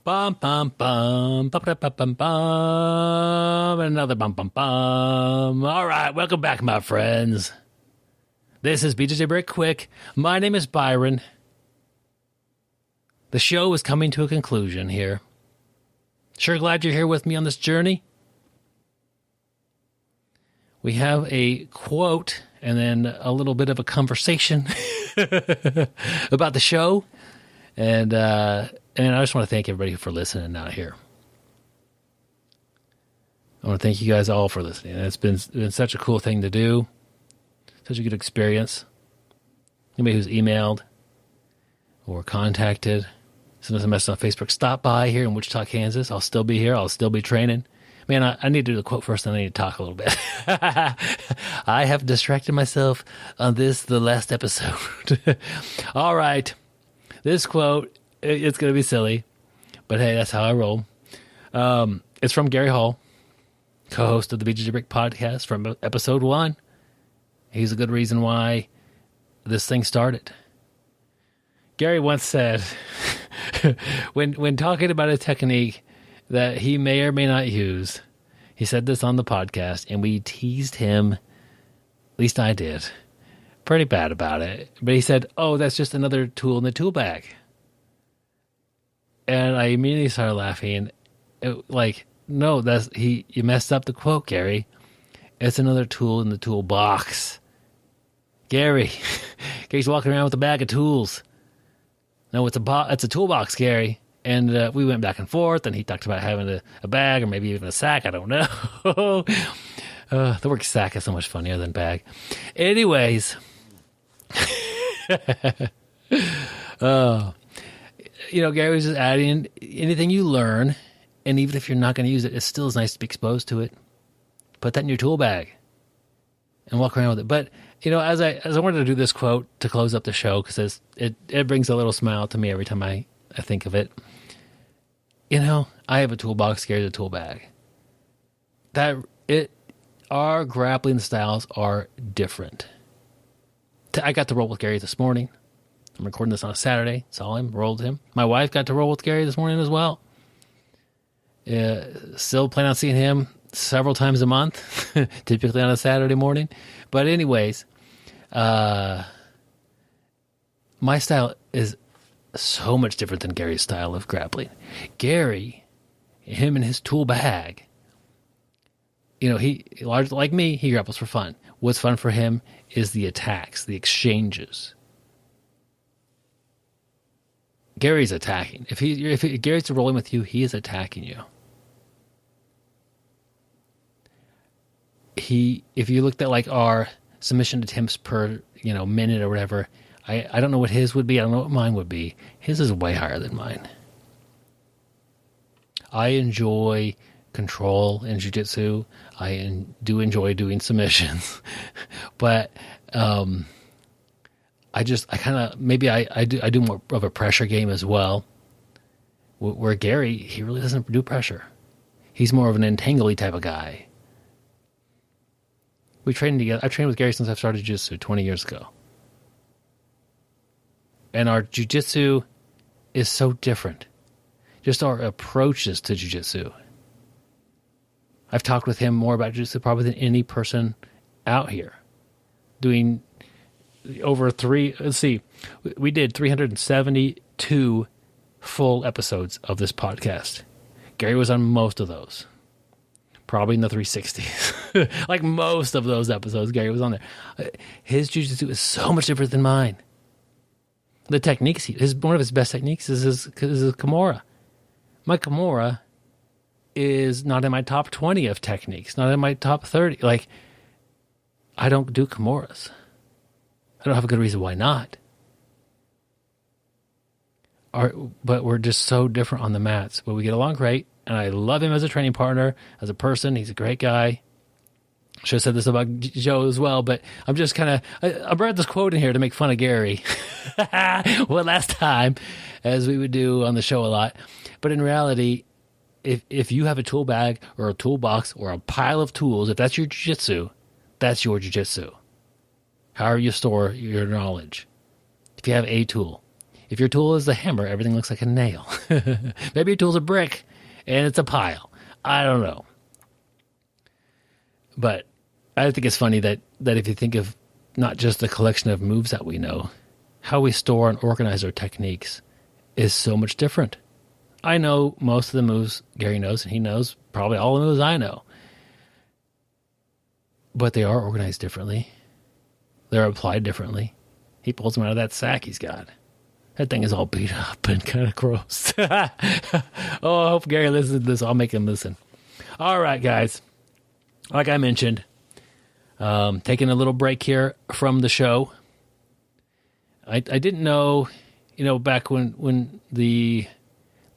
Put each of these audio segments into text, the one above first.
Bum, bum, bum, bum, bum, bum, bum, bum, another bum, bum, bum. All right, welcome back, my friends. This is BjjBrick Quick. My name is Byron. The show is coming to a conclusion here. Sure glad you're here with me on this journey. We have a quote and then a little bit of a conversation about the show. And I just want to thank everybody for listening out here. I want to thank you guys all for listening. It's been such a cool thing to do. Such a good experience. Anybody who's emailed or contacted, send us a message on Facebook. Stop by here in Wichita, Kansas. I'll still be here. I'll still be training. Man, I need to do the quote first, and I need to talk a little bit. I have distracted myself on the last episode. All right. This quote, it's going to be silly, but hey, that's how I roll. It's from Gary Hall, co-host of the BjjBrick podcast from episode 1. He's a good reason why this thing started. Gary once said, when talking about a technique that he may or may not use, he said this on the podcast, and we teased him, at least I did, pretty bad about it. But he said, oh, that's just another tool in the tool bag. And I immediately started laughing. No, you messed up the quote, Gary. It's another tool in the toolbox. Gary's walking around with a bag of tools. No, it's a toolbox, Gary. And we went back and forth, and he talked about having a bag or maybe even a sack. I don't know. The word sack is so much funnier than bag. Anyways. Gary was just adding anything you learn, and even if you're not going to use it, it still is nice to be exposed to it. Put that in your tool bag and walk around with it. But, as I wanted to do this quote to close up the show, because it brings a little smile to me every time I think of it. I have a toolbox, Gary's a tool bag. Our grappling styles are different. I got to roll with Gary this morning. I'm recording this on a Saturday. Saw him, rolled him. My wife got to roll with Gary this morning as well. Still plan on seeing him several times a month, typically on a Saturday morning. But anyways, my style is so much different than Gary's style of grappling. Gary, him and his tool bag, he, like me, he grapples for fun. What's fun for him is the attacks, the exchanges. Gary's attacking. If Gary's rolling with you, he is attacking you. If you looked at like our submission attempts per minute or whatever, I don't know what his would be. I don't know what mine would be. His is way higher than mine. I enjoy control in jiu-jitsu. I do enjoy doing submissions, but I do more of a pressure game as well. Where Gary, he really doesn't do pressure. He's more of an entangly type of guy. We trained together. I've trained with Gary since I started jiu-jitsu 20 years ago. And our jiu-jitsu is so different. Just our approaches to jiu-jitsu. I've talked with him more about jiu-jitsu probably than any person out here. Doing over we did 372 full episodes of this podcast. Gary was on most of those. Probably in the 360s. Like most of those episodes, Gary was on there. His jiu-jitsu is so much different than mine. The techniques, one of his best techniques is his Kimura. My Kimura is not in my top 20 of techniques, not in my top 30. Like, I don't do Kimuras. I don't have a good reason why not. But we're just so different on the mats. But we get along great, and I love him as a training partner, as a person. He's a great guy. Should have said this about Joe as well, but I'm just kind of, I brought this quote in here to make fun of Gary. One last time, as we would do on the show a lot. But in reality, if you have a tool bag or a toolbox or a pile of tools, if that's your jiu-jitsu, that's your jiu-jitsu. However you store your knowledge. If you have a tool, If your tool is a hammer, everything looks like a nail. Maybe your tool's a brick and it's a pile. I don't know. But I think it's funny that if you think of not just the collection of moves that we know, how we store and organize our techniques is so much different. I know most of the moves Gary knows, and he knows probably all the moves I know. But they are organized differently. They're applied differently. He pulls them out of that sack he's got. That thing is all beat up and kind of gross. Oh, I hope Gary listens to this. I'll make him listen. All right, guys. Like I mentioned, taking a little break here from the show. I didn't know, back when the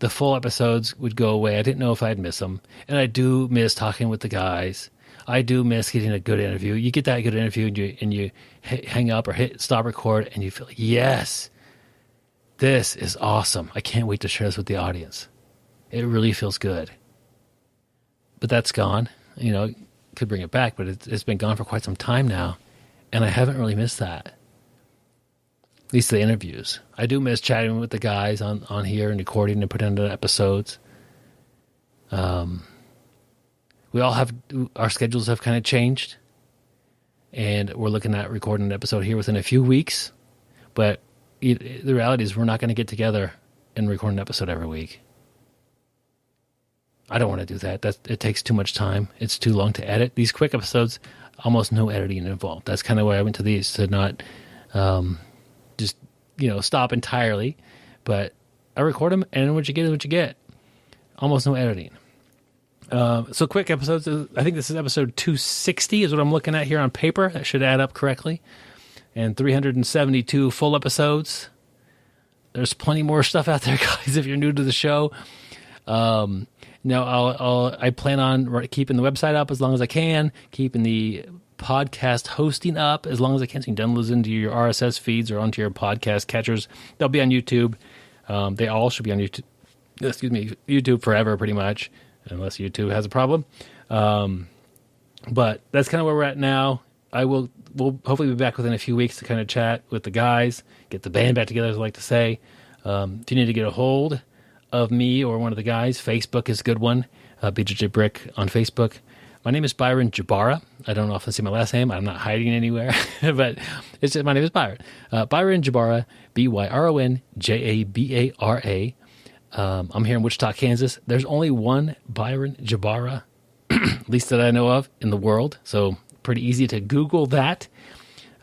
full episodes would go away, I didn't know if I'd miss them. And I do miss talking with the guys. I do miss getting a good interview. You get that good interview and you hang up or hit stop record and you feel like, yes, this is awesome. I can't wait to share this with the audience. It really feels good. But that's gone. Could bring it back, but it's been gone for quite some time now. And I haven't really missed that. At least the interviews. I do miss chatting with the guys on here and recording and putting into episodes. We all have, our schedules have kind of changed. And we're looking at recording an episode here within a few weeks. But the reality is we're not going to get together and record an episode every week. I don't want to do that. It takes too much time. It's too long to edit. These quick episodes, almost no editing involved. That's kind of why I went to these, to not just, stop entirely. But I record them, and what you get is what you get. Almost no editing. So quick episodes. I think this is episode 260 is what I'm looking at here on paper. That should add up correctly. And 372 full episodes. There's plenty more stuff out there, guys, if you're new to the show. I plan on keeping the website up as long as I can, keeping the podcast hosting up as long as I can. So you can download those into your RSS feeds or onto your podcast catchers. They'll be on YouTube. They all should be on YouTube. YouTube forever, pretty much, unless YouTube has a problem. But that's kind of where we're at now. We'll hopefully be back within a few weeks to kind of chat with the guys, get the band back together, as I like to say. If you need to get a hold of me or one of the guys, Facebook is a good one. BjjBrick on Facebook. My name is Byron Jabara. I don't know if I say my last name. I'm not hiding anywhere, but my name is Byron. Byron Jabara, ByronJabara. I'm here in Wichita, Kansas. There's only one Byron Jabara, at least that I know of, in the world. So pretty easy to Google that.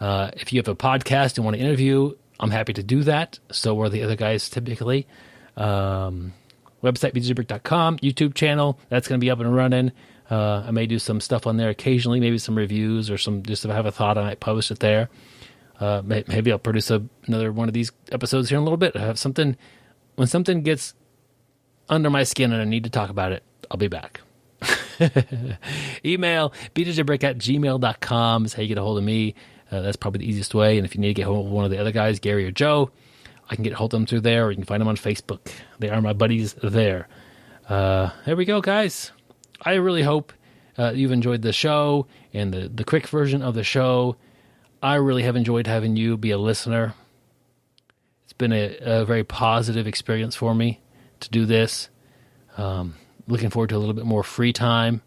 If you have a podcast and want to interview, I'm happy to do that. So are the other guys typically. Website, BjjBrick.com, YouTube channel, that's going to be up and running. I may do some stuff on there occasionally, maybe some reviews or just if I have a thought, I might post it there. Maybe I'll produce another one of these episodes here in a little bit. I have something, when something gets under my skin and I need to talk about it, I'll be back. Email, BjjBrick@gmail.com is how you get a hold of me. That's probably the easiest way. And if you need to get hold of one of the other guys, Gary or Joe, I can get hold of them through there, or you can find them on Facebook. They are my buddies there. There we go, guys. I really hope you've enjoyed the show and the quick version of the show. I really have enjoyed having you be a listener. It's been a very positive experience for me to do this. Looking forward to a little bit more free time.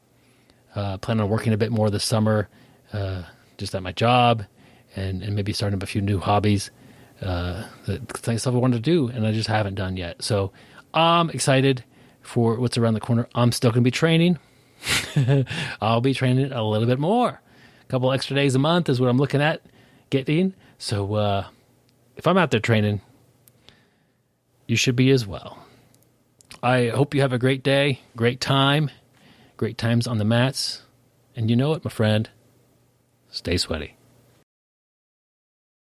Plan on working a bit more this summer, just at my job, and maybe starting up a few new hobbies. Stuff I wanted to do and I just haven't done yet. So I'm excited for what's around the corner. I'm still going to be training. I'll be training a little bit more. A couple extra days a month is what I'm looking at getting. So if I'm out there training, you should be as well. I hope you have a great day, great times on the mats. And you know what, my friend? Stay sweaty.